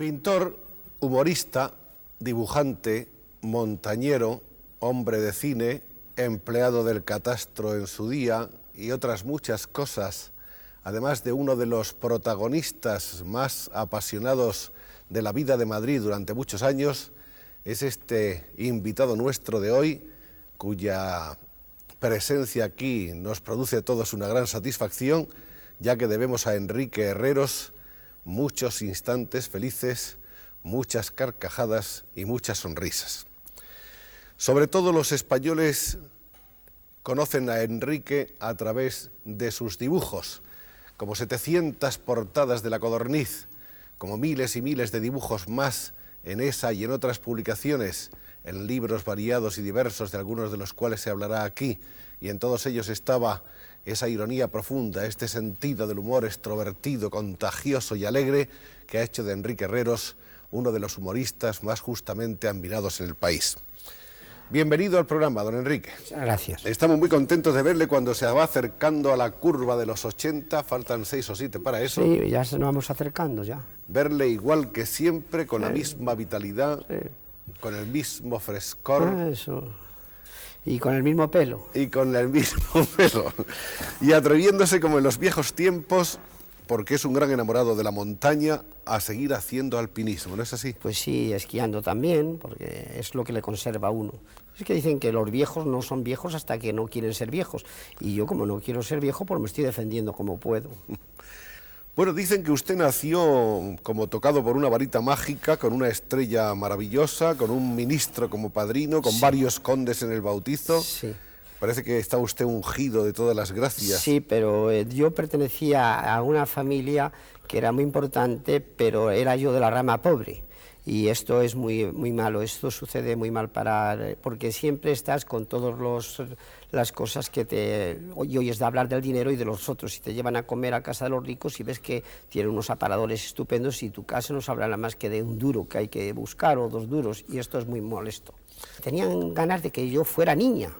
Pintor, humorista, dibujante, montañero, hombre de cine, empleado del catastro en su día y otras muchas cosas, además de uno de los protagonistas más apasionados de la vida de Madrid durante muchos años, es este invitado nuestro de hoy, cuya presencia aquí nos produce a todos una gran satisfacción, ya que debemos a Enrique Herreros muchos instantes felices, muchas carcajadas y muchas sonrisas. Sobre todo los españoles conocen a Enrique a través de sus dibujos, como 700 portadas de La Codorniz, como miles y miles de dibujos más en esa y en otras publicaciones, en libros variados y diversos, de algunos de los cuales se hablará aquí, y en todos ellos estaba esa ironía profunda, este sentido del humor extrovertido, contagioso y alegre que ha hecho de Enrique Herreros uno de los humoristas más justamente admirados en el país. Bienvenido al programa, don Enrique. Gracias. Estamos muy contentos de verle cuando se va acercando a la curva de los 80, faltan 6 o 7 para eso. Sí, ya nos vamos acercando ya. Verle igual que siempre, con la misma vitalidad, con el mismo frescor. Eso. Y con el mismo pelo. Y con el mismo pelo. Y atreviéndose como en los viejos tiempos, porque es un gran enamorado de la montaña, a seguir haciendo alpinismo, ¿no es así? Pues sí, esquiando también, porque es lo que le conserva a uno. Es que dicen que los viejos no son viejos hasta que no quieren ser viejos. Y yo, como no quiero ser viejo, pues me estoy defendiendo como puedo. Bueno, dicen que usted nació como tocado por una varita mágica, con una estrella maravillosa, con un ministro como padrino, con varios condes en el bautizo. Sí. Parece que está usted ungido de todas las gracias. Sí, pero yo pertenecía a una familia que era muy importante, pero era yo de la rama pobre. Y esto es muy malo, esto sucede muy mal porque siempre estás con todas las cosas que y oyes de hablar del dinero y de los otros, y te llevan a comer a casa de los ricos y ves que tienen unos aparadores estupendos y tu casa no se habla nada más que de un duro que hay que buscar o 2 duros, y esto es muy molesto. Tenían ganas de que yo fuera niña.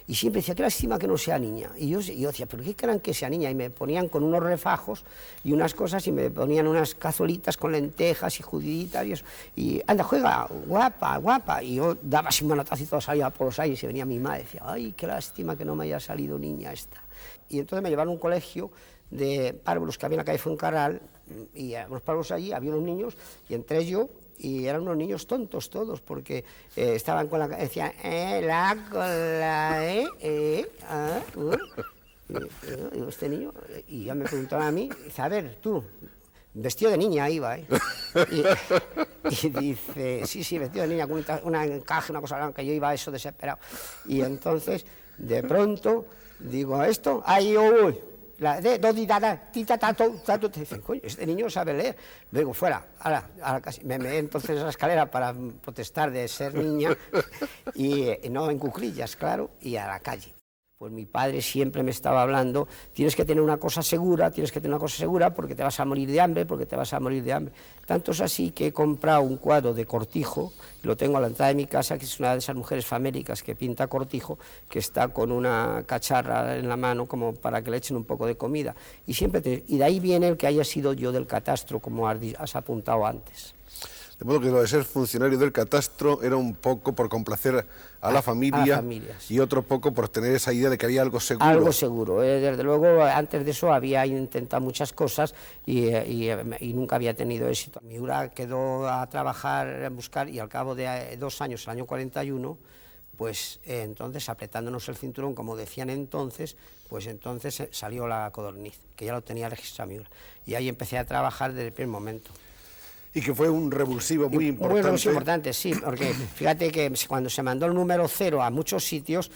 Y siempre decía, qué lástima que no sea niña. Y yo decía, ¿pero qué creen que sea niña? Y me ponían con unos refajos y unas cosas, y me ponían unas cazuelitas con lentejas y juditas y eso. Y anda, juega, guapa, guapa. Y yo daba así un manotazo y todo salía por los aires, y venía mi madre y decía, ay, qué lástima que no me haya salido niña esta. Y entonces me llevaron a un colegio de párvulos que había en la calle Fuencarral, y a los párvulos allí había unos niños, y entre yo, y eran unos niños tontos todos, porque estaban con la... decían, la cola, y este niño, y ya me preguntaron a mí, dice, a ver, tú, vestido de niña iba, y dice, sí, vestido de niña, con una encaje, una cosa blanca, yo iba a eso desesperado. Y entonces, de pronto, digo, esto, ahí, uy, dicen, coño, este niño sabe leer. Luego fuera, me metí entonces a la escalera para protestar de ser niña, y no en cuclillas, claro, y a la calle. Pues mi padre siempre me estaba hablando, tienes que tener una cosa segura, porque te vas a morir de hambre, Tanto es así que he comprado un cuadro de Cortijo, lo tengo a la entrada de mi casa, que es una de esas mujeres famélicas que pinta Cortijo, que está con una cacharra en la mano como para que le echen un poco de comida. Y de ahí viene el que haya sido yo del catastro, como has apuntado antes. De modo que lo de ser funcionario del catastro era un poco por complacer a la familia, sí. Y otro poco por tener esa idea de que había algo seguro. Algo seguro. Desde luego, antes de eso había intentado muchas cosas y nunca había tenido éxito. Mi Miura quedó a trabajar, a buscar, y al cabo de 2 años, el año 41, pues entonces, apretándonos el cinturón, como decían entonces, pues entonces salió La Codorniz, que ya lo tenía registrado Miura. Y ahí empecé a trabajar desde el primer momento. Y que fue un revulsivo muy importante. Muy revulsivo importante, sí, porque fíjate que cuando se mandó el número 0 a muchos sitios,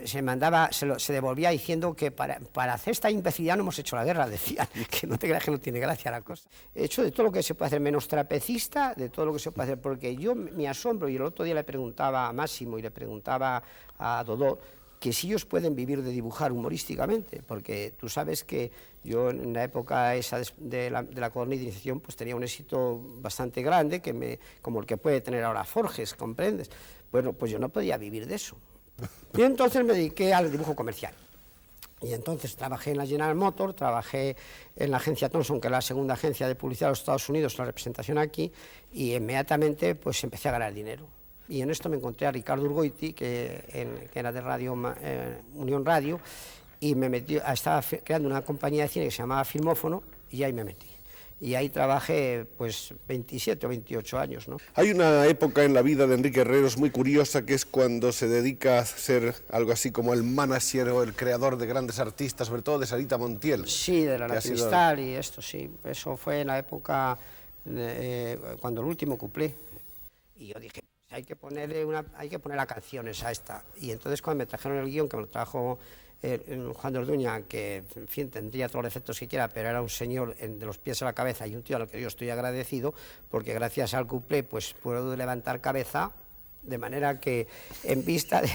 se devolvía diciendo que para hacer esta imbecilidad no hemos hecho la guerra, decían, que no te creas que no tiene gracia la cosa. He hecho de todo lo que se puede hacer, menos trapecista, de todo lo que se puede hacer, porque yo me asombro, y el otro día le preguntaba a Máximo y le preguntaba a Dodó, que si ellos pueden vivir de dibujar humorísticamente, porque tú sabes que yo en la época esa de la Codorniz de iniciación pues tenía un éxito bastante grande, como el que puede tener ahora Forges, ¿comprendes? Bueno, pues yo no podía vivir de eso. Y entonces me dediqué al dibujo comercial. Y entonces trabajé en la General Motors, trabajé en la agencia Thomson, que es la segunda agencia de publicidad de los Estados Unidos, la representación aquí, y inmediatamente pues empecé a ganar dinero. Y en esto me encontré a Ricardo Urgoiti, que era de Radio Unión Radio, y me metió, estaba creando una compañía de cine que se llamaba Filmófono, y ahí me metí. Y ahí trabajé pues 27 o 28 años, ¿no? Hay una época en la vida de Enrique Herreros muy curiosa, que es cuando se dedica a ser algo así como el manager o el creador de grandes artistas, sobre todo de Sarita Montiel. Sí, de la Cristal y esto, sí. Eso fue en la época cuando el último cuplé. Y yo dije, hay que poner canciones a esta. Y entonces cuando me trajeron el guión, que me lo trajo Juan de Orduña, que en fin tendría todos los efectos que quiera, pero era un señor de los pies a la cabeza y un tío al que yo estoy agradecido, porque gracias al cuplé pues puedo levantar cabeza, de manera que en vista de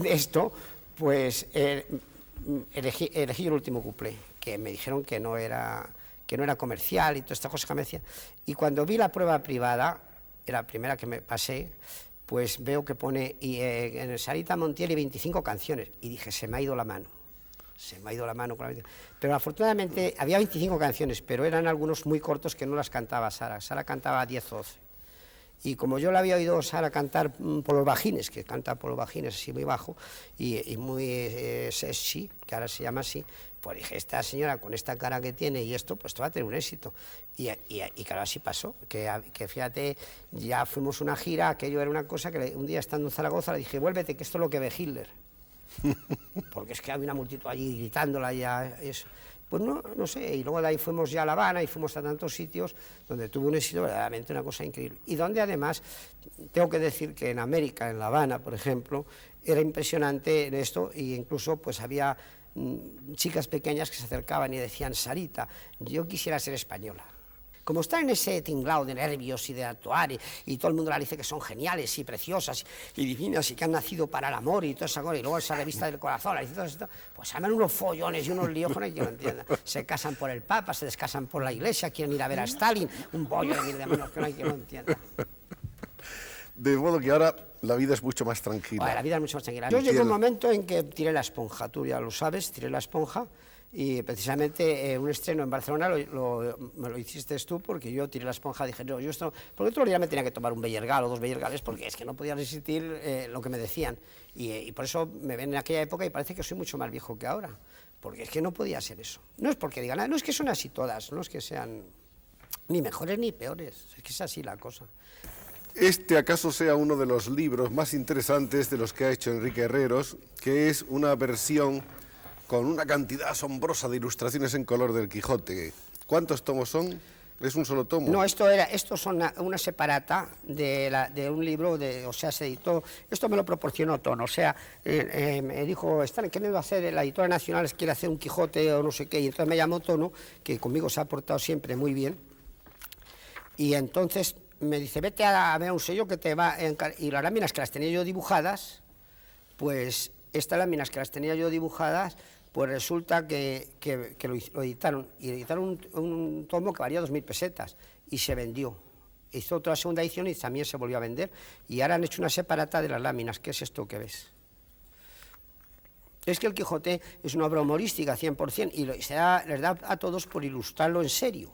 esto pues elegí el último cuplé, que me dijeron que no era comercial y todas estas cosas que me decían. Y cuando vi la prueba privada, la primera que me pasé, pues veo que pone en el Sarita Montiel y 25 canciones, y dije, se me ha ido la mano con la... Pero afortunadamente había 25 canciones, pero eran algunos muy cortos que no las cantaba Sara. Sara cantaba 10 o 12. Y como yo la había oído Sara cantar por los bajines, que canta por los bajines así muy bajo, y muy sexy, que ahora se llama así, pues dije, esta señora con esta cara que tiene y esto, pues te va a tener un éxito. Y claro, así pasó, que fíjate, ya fuimos una gira, aquello era una cosa que un día estando en Zaragoza le dije, vuélvete, que esto es lo que ve Hitler. Porque es que había una multitud allí gritándola ya, eso. Pues no sé, y luego de ahí fuimos ya a La Habana y fuimos a tantos sitios donde tuvo un éxito verdaderamente una cosa increíble. Y donde además, tengo que decir que en América, en La Habana, por ejemplo, era impresionante en esto, e incluso pues había chicas pequeñas que se acercaban y decían, Sarita, yo quisiera ser española. Como están en ese tinglado de nervios y de actuar, y todo el mundo le dice que son geniales y preciosas y divinas y que han nacido para el amor y toda esa cosa, y luego esa revista del corazón, le dice todo esto, pues andan unos follones y unos líos con ellos, que no entiendan. Se casan por el Papa, se descasan por la Iglesia, quieren ir a ver a Stalin, un bollo de mil demonios que no hay quien lo entienda. De modo que ahora la vida es mucho más tranquila. Bueno, la vida es mucho más tranquila. Yo llegué a un momento en que tiré la esponja, tú ya lo sabes, tiré la esponja. Y precisamente un estreno en Barcelona me lo hiciste tú, porque yo tiré la esponja, dije, no, yo esto, porque otro día me tenía que tomar un Bellergal o 2 Bellergales, porque es que no podía resistir lo que me decían, y por eso me ven en aquella época y parece que soy mucho más viejo que ahora, porque es que no podía ser eso. No es porque digan nada, no es que son así todas, no es que sean ni mejores ni peores, es que es así la cosa. Este acaso sea uno de los libros más interesantes de los que ha hecho Enrique Herreros, que es una versión con una cantidad asombrosa de ilustraciones en color del Quijote. ¿Cuántos tomos son? ¿Es un solo tomo? No, esto son una separata de un libro, o sea, se editó, esto me lo proporcionó Tono, o sea, me dijo, están queriendo hacer, la editora nacional quiere hacer un Quijote o no sé qué, y entonces me llamó Tono, que conmigo se ha portado siempre muy bien, y entonces me dice, vete a ver un sello que te va a y las láminas que las tenía yo dibujadas, pues estas láminas que las tenía yo dibujadas, pues resulta que lo editaron, y editaron un tomo que valía 2.000 pesetas, y se vendió. Hizo otra segunda edición y también se volvió a vender, y ahora han hecho una separata de las láminas, que es esto que ves. Es que el Quijote es una obra humorística 100%, y les da a todos por ilustrarlo en serio.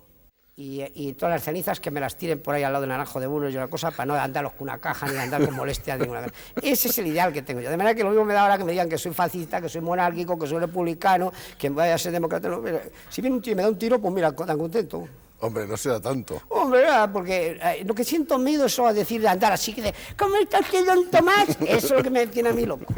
Y todas las cenizas que me las tiren por ahí al lado del Naranjo de Buenos y una cosa, para no andarlos con una caja ni andar con molestia ninguna. Ese es el ideal que tengo yo. De manera que lo mismo me da ahora que me digan que soy fascista, que soy monárquico, que soy republicano, que vaya a ser demócrata. No, si viene un tío y me da un tiro, pues mira, tan contento. Hombre, no será tanto. Hombre, porque lo que siento miedo es a decir de andar así, que de, ¿cómo está usted, don Tomás? Eso es lo que me tiene a mí loco.